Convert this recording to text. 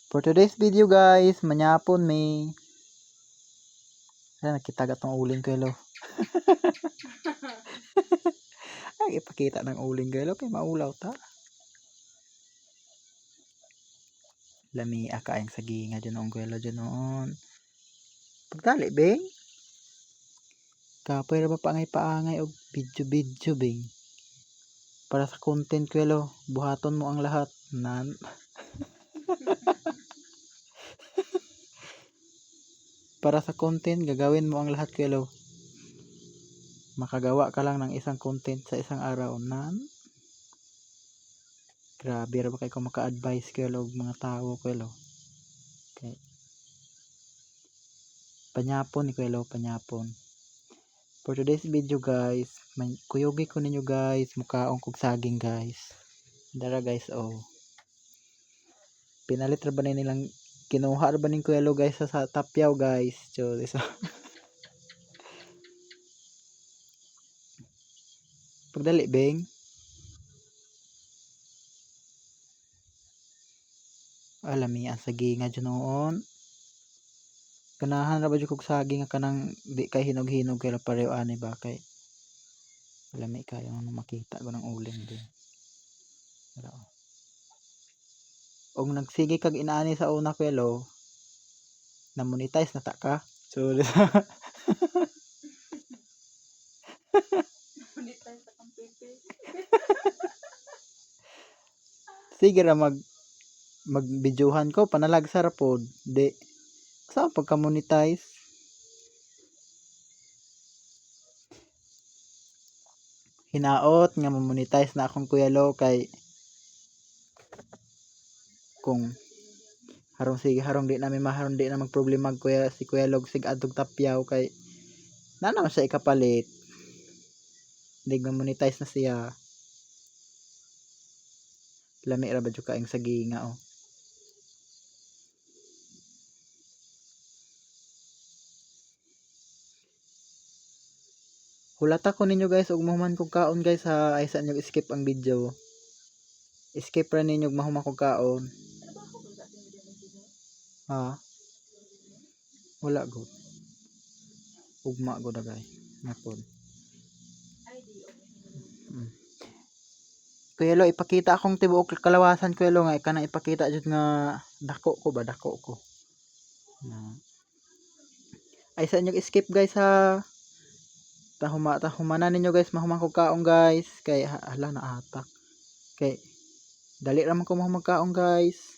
For today's video guys, manyapon may nakita gatong uling ko hello. Ay ipakita ng uling ko hello kay maulaw ta. Lami akaayang sagi nga dyan ko hello dyan noon. Pagdali beng. Kapoy ra ba paangay og video beng. Para sa content ko hello, buhaton mo ang lahat nan. Para sa content, gagawin mo ang lahat ko hello. Makagawa ka lang ng isang content sa isang araw nan. Grabe ra ba kay ko maka-advise ko hello mga tao ko hello. Okay. Panyapon ni ko hello, panyapon. For today's video guys, kuyugi ko ninyo guys, mukhaong kog saging guys. Dara guys oh. Pinalit ra ba nilang kinuha ra ba ning kuya guys sa tapyaw guys. So pagdali beng. Alami ang saging nga noon. Ganahan ra ba jud kog saging nga kanang di kay hinog-hinog kay pareho ani ba kay lami kayo nang makita ko ng uling din. Pero og nagsige kag inaani sa una ko hello, na monetize na ta ka. So monetize sa kang pipi. Sige ra mag-videohan ko panalagsa ra pod. Di sa pagka-monetize. Hinaot nga mo-monetize na akong Kuya Lo kay kung harong sige harong di namin maharon di na magproblema kuya si Kuya Log sig adtong tapyaw kay na naman siya ikapalit. Dig ma-monetize na siya. Lami ra ba jud kaayong saginga oh. Hulata ko ninyo guys og mahuman kog kaon guys ha, ay sa inyo skip ang video. Skip ra ninyo mahuman kog kaon. Ha? Wala gud. Ugma gud guys. Napon. Kuya Lo, ipakita akong tibuok kalawasan Kuya Lo nga kanang ipakita jud nga dako ko. Ay sa inyo skip guys ha. Tahumanan ninyo guys mahuman kog kaon guys kay hala na atak. Kay dali ra man ko mahumag kaon guys.